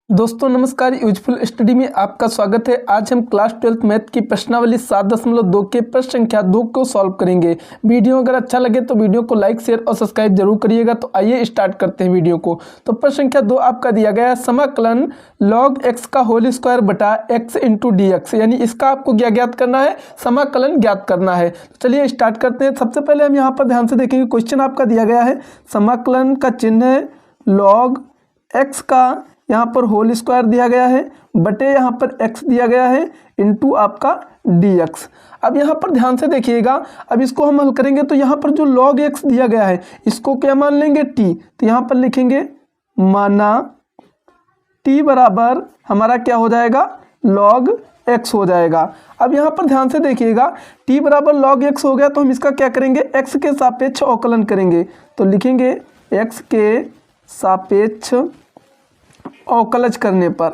दोस्तों नमस्कार, useful study में आपका स्वागत है। आज हम क्लास 12th मैथ की प्रश्नावली 7.2 के प्रश्न संख्या 2 को सॉल्व करेंगे। वीडियो अगर अच्छा लगे तो वीडियो को लाइक शेयर और सब्सक्राइब जरूर करिएगा। तो आइए स्टार्ट करते हैं वीडियो को। तो प्रश्न संख्या 2 आपका दिया गया है समाकलन log x का होल स्क्वायर बटा x इंटू डी एक्स, यानी इसका आपको क्या ज्ञात करना है, समाकलन ज्ञात करना है। तो चलिए स्टार्ट करते हैं। सबसे पहले हम यहाँ पर ध्यान से देखेंगे, क्वेश्चन आपका दिया गया है समाकलन का चिन्ह है log x का यहाँ पर होल स्क्वायर दिया गया है बटे यहाँ पर x दिया गया है इंटू आपका dx। अब यहाँ पर ध्यान से देखिएगा, अब इसको हम हल करेंगे तो यहाँ पर जो log x दिया गया है इसको क्या मान लेंगे t। तो यहाँ पर लिखेंगे माना t बराबर हमारा क्या हो जाएगा, log x हो जाएगा। अब यहाँ पर ध्यान से देखिएगा, t बराबर log x हो गया तो हम इसका क्या करेंगे, x के सापेक्ष अवकलन करेंगे। तो लिखेंगे x के सापेक्ष अवकलज करने पर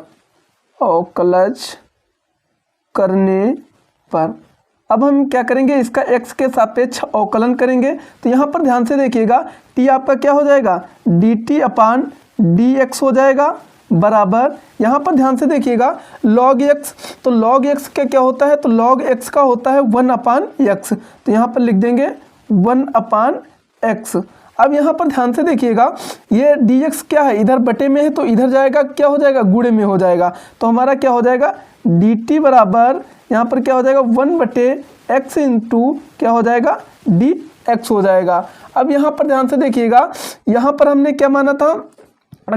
अब हम क्या करेंगे, इसका x के सापेक्ष अवकलन करेंगे। तो यहाँ पर ध्यान से देखिएगा, t आपका क्या हो जाएगा, dt अपान dx हो जाएगा बराबर, यहाँ पर ध्यान से देखिएगा log x, तो log x का क्या होता है, तो log x का होता है 1 अपान x। तो यहाँ पर लिख देंगे 1 अपान x। अब यहाँ पर ध्यान से देखिएगा, ये dx क्या है, इधर बटे में है तो इधर जाएगा, क्या हो जाएगा, गुणे में हो जाएगा। तो हमारा क्या हो जाएगा, dt बराबर यहाँ पर क्या हो जाएगा 1 बटे x इंटू क्या हो जाएगा dx हो जाएगा। अब यहाँ पर ध्यान से देखिएगा, यहाँ पर हमने क्या माना था,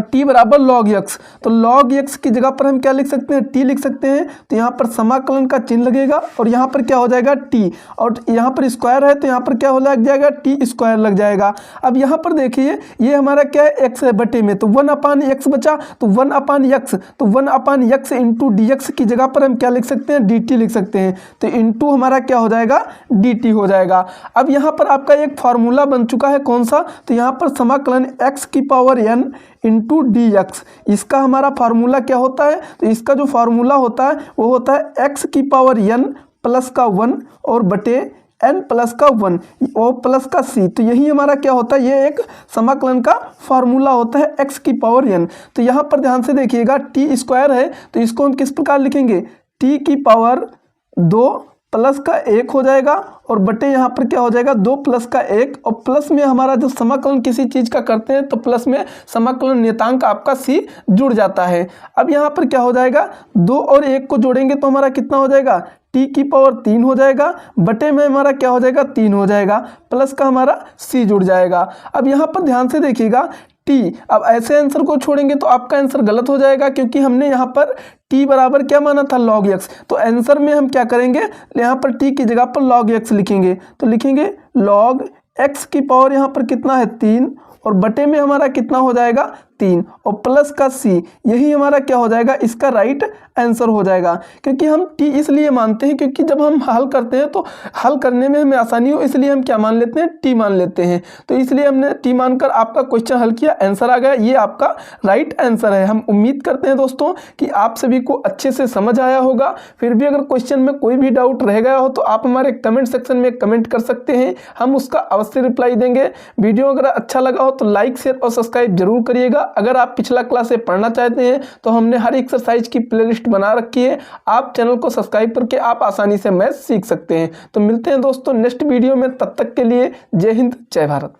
t बराबर log x, तो log x की जगह पर हम क्या लिख सकते हैं, t लिख सकते हैं। तो यहाँ पर समाकलन का चिन्ह लगेगा और यहाँ पर क्या हो जाएगा t, और यहाँ पर स्क्वायर है तो यहाँ पर क्या हो लग जाएगा, t स्क्वायर लग जाएगा। अब यहाँ पर देखिए ये हमारा क्या है, x है बटे में, तो 1 अपान x बचा, तो 1 अपान x, तो 1 अपान x इंटू डी एक्स की जगह पर हम क्या लिख सकते हैं, dt लिख सकते हैं। तो इंटू हमारा क्या हो जाएगा, dt हो जाएगा। अब यहाँ पर आपका एक फार्मूला बन चुका है, कौन सा, तो यहाँ पर समाकलन x की power n into D x, इसका हमारा फार्मूला क्या होता है, तो इसका जो फार्मूला होता है वो होता है x की पावर n प्लस का 1 और बटे n प्लस का 1 और प्लस का c। तो यही हमारा क्या होता है, ये एक समाकलन का फार्मूला होता है x की पावर n। तो यहाँ पर ध्यान से देखिएगा t स्क्वायर है तो इसको हम किस प्रकार लिखेंगे, t की पावर 2 प्लस का 1 हो जाएगा और बटे यहाँ पर क्या हो जाएगा 2 प्लस का 1, और प्लस में हमारा जब समाकलन किसी चीज़ का करते हैं तो प्लस में समाकलन नियतांक आपका c जुड़ जाता है। अब यहाँ पर क्या हो जाएगा, 2 और 1 को जोड़ेंगे तो हमारा कितना हो जाएगा, t की पावर 3 हो जाएगा बटे में हमारा क्या हो जाएगा 3 हो जाएगा, प्लस का हमारा c जुड़ जाएगा। अब यहाँ पर ध्यान से देखिएगा t, अब ऐसे आंसर को छोड़ेंगे तो आपका आंसर गलत हो जाएगा क्योंकि हमने यहाँ पर t बराबर क्या माना था, log x। तो आंसर में हम क्या करेंगे, यहाँ पर t की जगह पर log x लिखेंगे। तो लिखेंगे log x की पावर यहाँ पर कितना है 3 और बटे में हमारा कितना हो जाएगा 3 और प्लस का c, यही हमारा क्या हो जाएगा, इसका राइट आंसर हो जाएगा। क्योंकि हम t इसलिए मानते हैं क्योंकि जब हम हल करते हैं तो हल करने में हमें आसानी हो, इसलिए हम क्या मान लेते हैं, t मान लेते हैं। तो इसलिए हमने t मानकर आपका क्वेश्चन हल किया, आंसर आ गया, ये आपका राइट आंसर है। हम उम्मीद करते हैं दोस्तों कि आप सभी को अच्छे से समझ आया होगा। फिर भी अगर क्वेश्चन में कोई भी डाउट रह गया हो तो आप हमारे कमेंट सेक्शन में कमेंट कर सकते हैं, हम उसका अवश्य रिप्लाई देंगे। वीडियो अगर अच्छा लगा हो तो लाइक शेयर और सब्सक्राइब जरूर करिएगा। अगर आप पिछला क्लास से पढ़ना चाहते हैं तो हमने हर एक्सरसाइज की प्लेलिस्ट बना रखी है, आप चैनल को सब्सक्राइब करके आप आसानी से मैथ सीख सकते हैं। तो मिलते हैं दोस्तों नेक्स्ट वीडियो में, तब तक के लिए जय हिंद जय भारत।